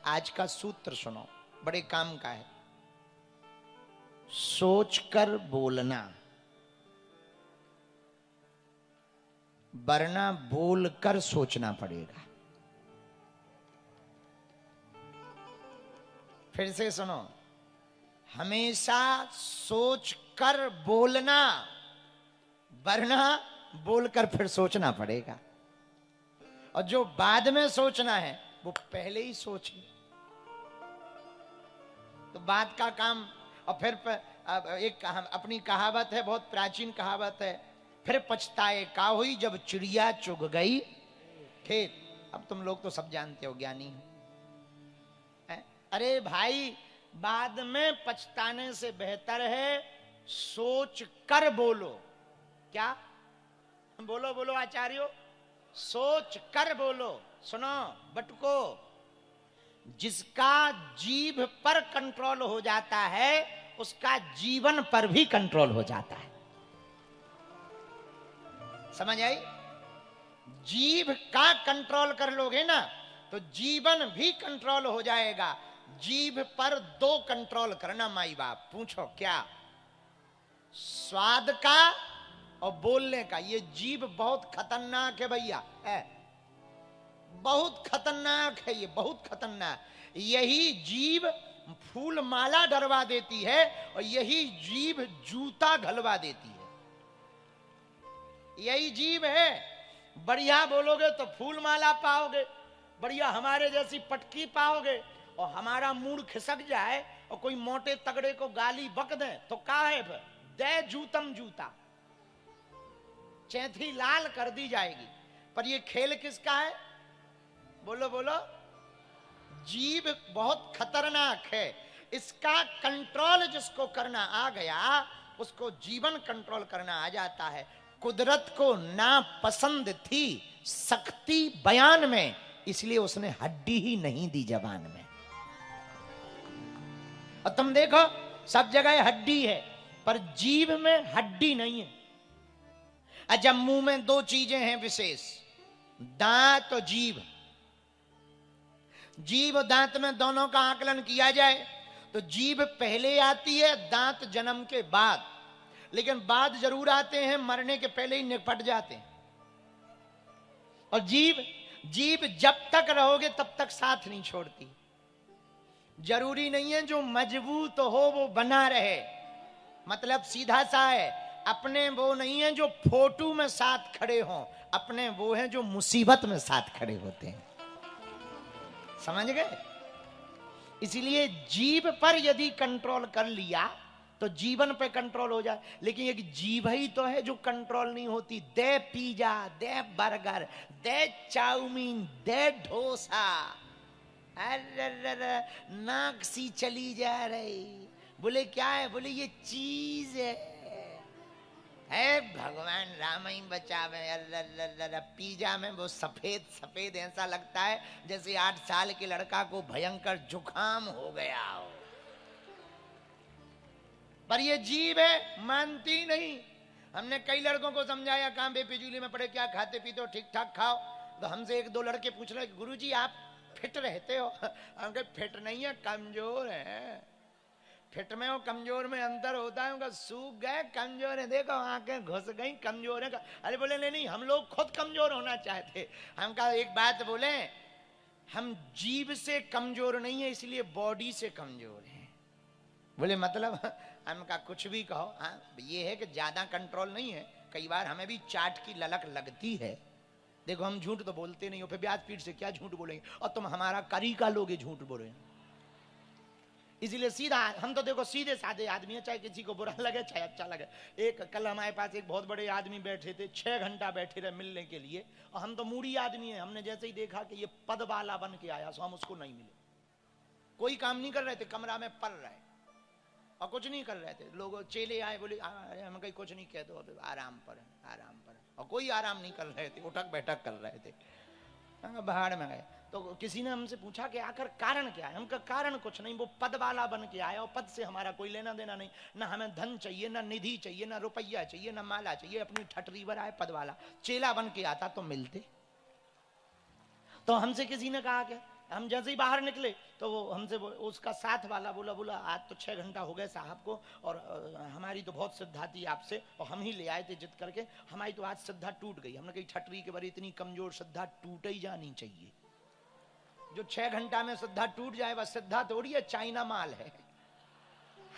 आज का सूत्र सुनो, बड़े काम का है। सोचकर बोलना, वरना बोलकर सोचना पड़ेगा। फिर से सुनो, हमेशा सोचकर बोलना, वरना बोलकर फिर सोचना पड़ेगा। और जो बाद में सोचना है वो पहले ही सोच ले, तो बात का काम। और फिर एक अपनी कहावत है, बहुत प्राचीन कहावत है, फिर पछताए का हुई जब चिड़िया चुग गई खेत। अब तुम लोग तो सब जानते हो, ज्ञानी है। अरे भाई, बाद में पछताने से बेहतर है सोच कर बोलो। क्या बोलो बोलो आचार्यों, सोच कर बोलो। सुनो बटको, जिसका जीभ पर कंट्रोल हो जाता है उसका जीवन पर भी कंट्रोल हो जाता है। समझ आई? जीभ का कंट्रोल कर लोगे ना तो जीवन भी कंट्रोल हो जाएगा। जीभ पर दो कंट्रोल करना माई बाप। पूछो क्या? स्वाद का और बोलने का। ये जीभ बहुत खतरनाक है भैया, है बहुत खतरनाक है, ये बहुत खतरनाक। यही जीभ फूल माला डरवा देती है और यही जीभ जूता घलवा देती है। यही जीभ है। बढ़िया बोलोगे तो फूल माला पाओगे, बढ़िया हमारे जैसी पटकी पाओगे। और हमारा मूड खिसक जाए और कोई मोटे तगड़े को गाली बक दे तो का है, दे जूतम जूता, चैथी लाल कर दी जाएगी। पर ये खेल किसका है? बोलो बोलो। जीभ बहुत खतरनाक है। इसका कंट्रोल जिसको करना आ गया उसको जीवन कंट्रोल करना आ जाता है। कुदरत को ना पसंद थी सख्ती बयान में, इसलिए उसने हड्डी ही नहीं दी जबान में। और तुम देखो सब जगह हड्डी है पर जीभ में हड्डी नहीं है। जब मुंह में दो चीजें हैं विशेष, दांत और जीभ। जीभ और दांत में दोनों का आकलन किया जाए तो जीभ पहले आती है, दांत जन्म के बाद। लेकिन बाद जरूर आते हैं, मरने के पहले ही निपट जाते हैं। और जीभ जब तक रहोगे तब तक साथ नहीं छोड़ती। जरूरी नहीं है जो मजबूत हो वो बना रहे, मतलब सीधा सा है। अपने वो नहीं है जो फोटो में साथ खड़े हों, अपने वो हैं जो मुसीबत में साथ खड़े होते हैं। समझ गए? इसलिए जीभ पर यदि कंट्रोल कर लिया तो जीवन पे कंट्रोल हो जाए। लेकिन एक जीभ ही तो है जो कंट्रोल नहीं होती। दे पिज्जा, दे बर्गर, दे चाउमीन, दे डोसा, अरे नाक सी चली जा रही। बोले क्या है? बोले ये चीज है भगवान राम ही बचावे। पिज्जा में वो सफेद सफेद ऐसा लगता है जैसे 8 साल के लड़का को भयंकर जुकाम हो गया हो। पर ये जीभ है, मानती नहीं। हमने कई लड़कों को समझाया, कहां बेफिजूली में पड़े, क्या खाते पीते हो, ठीक ठाक खाओ। तो हमसे 1-2 लड़के पूछ रहे, गुरुजी आप फिट रहते हो? हम कहे फिट नहीं है, कमजोर है। फिट में और कमजोर में अंतर होता है। उनका सूख गए, कमजोर है, देखो आंखें घुस गई, कमजोर है। अरे बोले नहीं, हम लोग खुद कमजोर होना चाहते। हम कहा एक बात बोले, हम जीभ से कमजोर नहीं है, इसलिए बॉडी से कमजोर है। बोले मतलब? हम कहा कुछ भी कहो, हाँ ये है कि ज्यादा कंट्रोल नहीं है। कई बार हमें भी चाट की ललक लगती है। देखो हम झूठ तो बोलते नहीं हो, फिर ब्याज पीठ से क्या झूठ बोलेंगे? और तुम हमारा करीका लोगे झूठ बोले। इसीलिए सीधा, हम तो देखो सीधे साधे आदमी है, चाहे किसी को बुरा लगे चाहे अच्छा लगे। कल हमारे पास एक बहुत बड़े आदमी बैठे थे, 6 घंटा बैठे रहे मिलने के लिए। और हम तो मूडी आदमी है, हमने जैसे ही देखा कि ये पद वाला बन के आया, सो हम उसको नहीं मिले। कोई काम नहीं कर रहे थे, कमरा में पढ़ रहे और कुछ नहीं कर रहे थे। लोग चेले आए, बोले हम कहीं कुछ नहीं कहते, तो आराम पर आराम पर। और कोई आराम नहीं कर रहे थे, उठक बैठक कर रहे थे। बाहर में गए तो किसी ने हमसे पूछा कि आखिर कारण क्या है? हमका कारण कुछ नहीं, वो पद वाला बन के आया और पद से हमारा कोई लेना देना नहीं। ना हमें धन चाहिए, ना निधि चाहिए, ना रुपया चाहिए, ना माला चाहिए। अपनी ठटरी पर आए पद वाला। चेला बन के आता तो मिलते। तो हमसे किसी ने कहा कि हम जैसे ही बाहर निकले तो वो हमसे उसका साथ वाला बोला आज तो 6 घंटा हो गए साहब को, और हमारी तो बहुत श्रद्धा थी आपसे, और हम ही ले आए थे जिद करके, हमारी तो आज श्रद्धा टूट गई। हमने कही ठटरी के बारे इतनी कमजोर श्रद्धा टूट ही जानी चाहिए। जो 6 घंटा में श्रद्धा टूट जाए वह श्रद्धा थोड़ी है, चाइना माल है।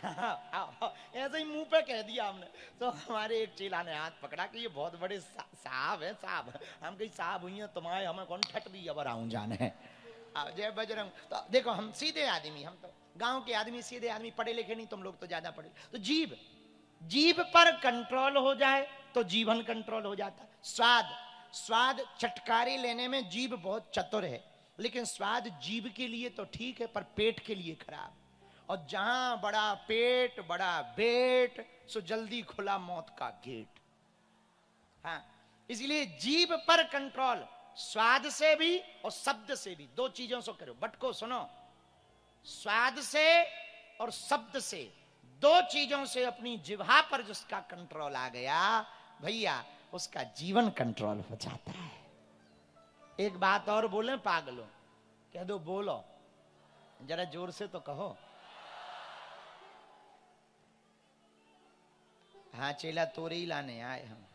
ऐसे ही मुंह पे कह दिया हमने। तो हमारे एक चेला ने हाथ पकड़ा कि ये बहुत बड़े साहब है साहब। हम कहीं साहब हुई है तुम्हारे, हमें कौन ठटरी अब आऊं जाने है। जय बजरंग। तो देखो हम सीधे आदमी, हम तो गांव के आदमी, सीधे आदमी, पढ़े लिखे नहीं, तुम लोग तो ज्यादा पढ़े। तो जीभ पर कंट्रोल हो जाए तो जीवन कंट्रोल हो जाता। स्वाद चटकारी लेने में जीभ बहुत चतुर है, लेकिन स्वाद जीभ के लिए तो ठीक है पर पेट के लिए खराब। और जहां बड़ा पेट बड़ा बेट, सो जल्दी खुला मौत का गेट। हाँ, इसलिए जीभ पर कंट्रोल, स्वाद से भी और शब्द से भी, दो चीजों से करो। बटको सुनो, स्वाद से और शब्द से, दो चीजों से अपनी जिह्वा पर जिसका कंट्रोल आ गया भैया, उसका जीवन कंट्रोल हो जाता है। एक बात और बोले पागलों, कह दो बोलो, जरा जोर से तो कहो। हाँ चेला तोरे ही लाने आए हम।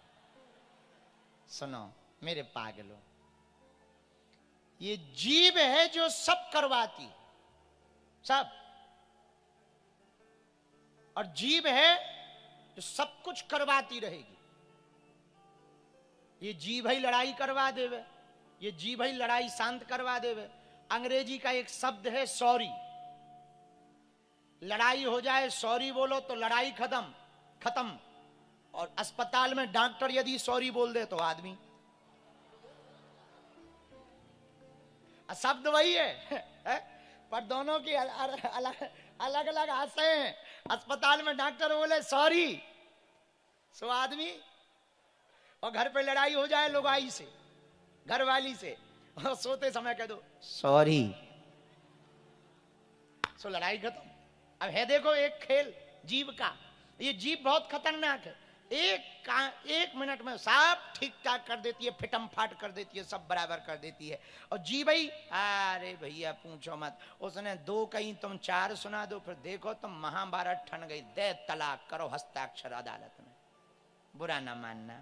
सुनो मेरे पागलों, ये जीभ है जो सब करवाती, सब, और जीभ है जो सब कुछ करवाती रहेगी। ये जीभ ही लड़ाई करवा देवे, ये जीभ ही लड़ाई शांत करवा देवे। अंग्रेजी का एक शब्द है सॉरी, लड़ाई हो जाए सॉरी बोलो तो लड़ाई खत्म। और अस्पताल में डॉक्टर यदि सॉरी बोल दे तो आदमी, शब्द वही है पर दोनों की अलग अलग आशय हैं। अस्पताल में डॉक्टर बोले सॉरी, सो आदमी, और घर पे लड़ाई हो जाए लुगाई से, घरवाली से, और सोते समय कह दो सॉरी, सो लड़ाई खत्म। अब है देखो एक खेल जीभ का, ये जीभ बहुत खतरनाक है। एक मिनट में सब ठीक ठाक कर देती है, फिटम फाट कर देती है, सब बराबर कर देती है। और जी भाई, अरे भैया पूछो मत, उसने 2 कहीं तुम 4 सुना दो, फिर देखो तुम महाभारत ठन गई, दे तलाक करो हस्ताक्षर अदालत में। बुरा ना मानना,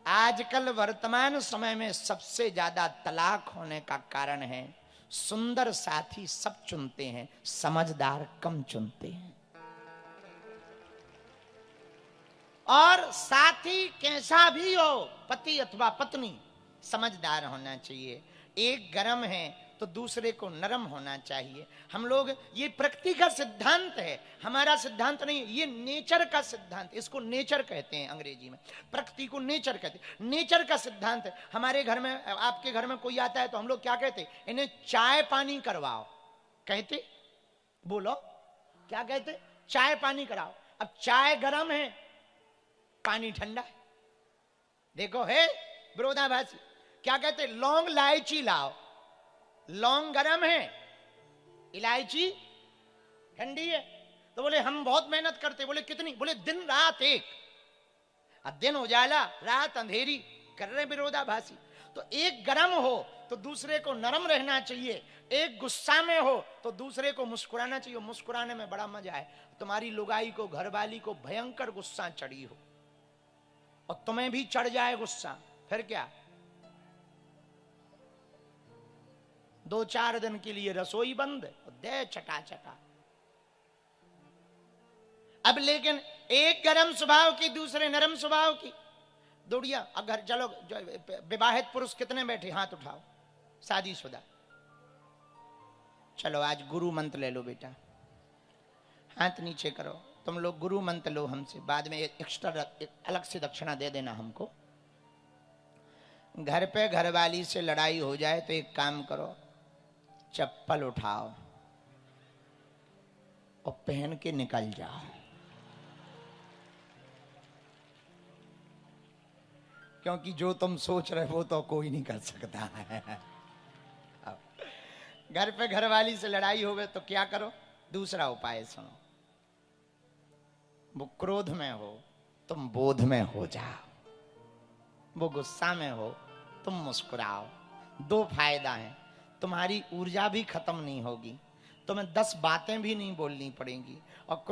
आजकल वर्तमान समय में सबसे ज्यादा तलाक होने का कारण है सुंदर साथी सब चुनते हैं, समझदार कम चुनते हैं। और साथी कैसा भी हो, पति अथवा पत्नी, समझदार होना चाहिए। एक गरम है तो दूसरे को नरम होना चाहिए। हम लोग, ये प्रकृति का सिद्धांत है, हमारा सिद्धांत नहीं, ये नेचर का सिद्धांत, इसको नेचर कहते हैं अंग्रेजी में, प्रकृति को नेचर कहते हैं, नेचर का सिद्धांत है। हमारे घर में, आपके घर में कोई आता है तो हम लोग क्या कहते, इन्हें चाय पानी करवाओ, कहते, बोलो क्या कहते, चाय पानी कराओ। अब चाय गरम है, पानी ठंडा है, देखो है विरोधाभासी। क्या कहते, लौंग इलायची लाओ, लौंग गरम है, इलायची ठंडी है। तो बोले हम बहुत मेहनत करते, बोले कितनी, बोले दिन रात एक, अब दिन उजाला रात अंधेरी, कर रहे विरोधाभासी। तो एक गरम हो तो दूसरे को नरम रहना चाहिए, एक गुस्सा में हो तो दूसरे को मुस्कुराना चाहिए। मुस्कुराने में बड़ा मजा है। तुम्हारी लुगाई को, घरवाली को भयंकर गुस्सा चढ़ी हो और तुम्हें भी चढ़ जाए गुस्सा, फिर क्या, 2-4 दिन के लिए रसोई बंद, दे चटा चटा। अब लेकिन एक गरम स्वभाव की, दूसरे नरम स्वभाव की, दौड़िया। अब घर चलो, विवाहित पुरुष कितने बैठे, हाथ उठाओ, शादीशुदा, चलो आज गुरु मंत्र ले लो बेटा, हाथ नीचे करो, तुम लोग गुरु मंत्र लो हमसे, बाद में एक्स्ट्रा अलग से दक्षिणा दे देना हमको। घर पे घरवाली से लड़ाई हो जाए तो एक काम करो, चप्पल उठाओ और पहन के निकल जाओ। क्योंकि जो तुम सोच रहे हो तो कोई नहीं कर सकता है। घर पे घरवाली से लड़ाई हो गए तो क्या करो, दूसरा उपाय सुनो। वो क्रोध में हो, तुम बोध में हो जाओ। वो गुस्सा में हो, तुम मुस्कुराओ। 2 फायदा है, तुम्हारी ऊर्जा भी खत्म नहीं होगी, तुम्हें 10 बातें भी नहीं बोलनी पड़ेंगी। और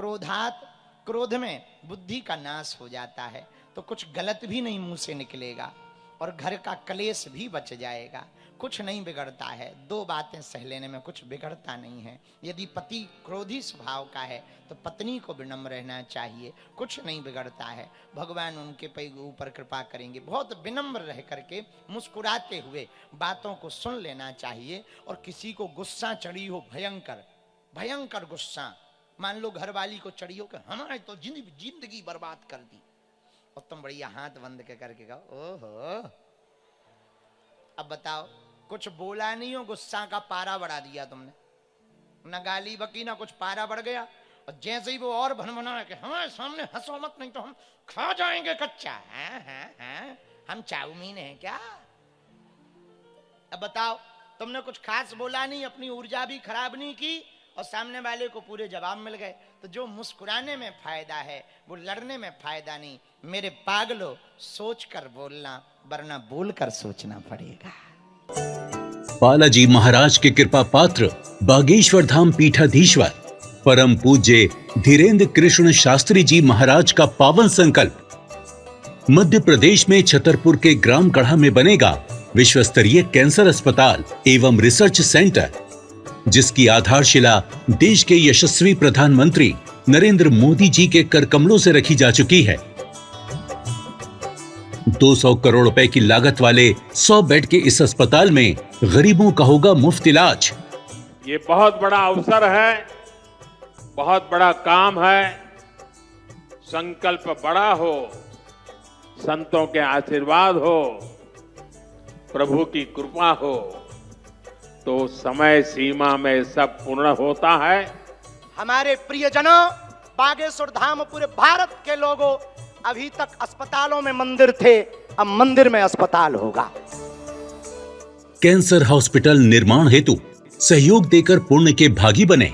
क्रोध में बुद्धि का नाश हो जाता है, तो कुछ गलत भी नहीं मुंह से निकलेगा और घर का कलेश भी बच जाएगा। कुछ नहीं बिगड़ता है, 2 बातें सह लेने में कुछ बिगड़ता नहीं है। यदि पति क्रोधी स्वभाव का है तो पत्नी को विनम्र रहना चाहिए, कुछ नहीं बिगड़ता है। भगवान उनके ऊपर कृपा करेंगे। बहुत विनम्र रह करके मुस्कुराते हुए बातों को सुन लेना चाहिए। और किसी को गुस्सा चढ़ी हो, भयंकर गुस्सा, मान लो घरवाली को चढ़ी हो कि हमारे तो जिंदगी बर्बाद कर दी, और तुम बढ़िया हाथ बंद करके कहो ओहो। अब बताओ, कुछ बोला नहीं हो, गुस्सा का पारा बढ़ा दिया तुमने, न गाली बकी ना कुछ, पारा बढ़ गया। और जैसे ही वो और भनभना कि हमारे सामने हंसो मत, नहीं तो हम खा जाएंगे कच्चा। हैं हम चाउमीन है क्या? अब बताओ, तुमने कुछ खास बोला नहीं, अपनी ऊर्जा भी खराब नहीं की और सामने वाले को पूरे जवाब मिल गए। तो जो मुस्कुराने में फायदा है वो लड़ने में फायदा नहीं। मेरे पागलो, सोच कर बोलना, वरना बोलकर सोचना पड़ेगा। बालाजी महाराज के कृपा पात्र बागेश्वर धाम पीठाधीश्वर परम पूज्य धीरेन्द्र कृष्ण शास्त्री जी महाराज का पावन संकल्प। मध्य प्रदेश में छतरपुर के ग्राम गढ़ा में बनेगा विश्व स्तरीय कैंसर अस्पताल एवं रिसर्च सेंटर, जिसकी आधारशिला देश के यशस्वी प्रधानमंत्री नरेंद्र मोदी जी के कर कमलों से रखी जा चुकी है। 200 करोड़ रुपए की लागत वाले 100 बेड के इस अस्पताल में गरीबों का होगा मुफ्त इलाज। ये बहुत बड़ा अवसर है, बहुत बड़ा काम है। संकल्प बड़ा हो, संतों के आशीर्वाद हो, प्रभु की कृपा हो, तो समय सीमा में सब पूर्ण होता है। हमारे प्रियजनों, बागेश्वर धाम पूरे भारत के लोगों, अभी तक अस्पतालों में मंदिर थे, अब मंदिर में अस्पताल होगा। कैंसर हॉस्पिटल निर्माण हेतु सहयोग देकर पुण्य के भागी बने।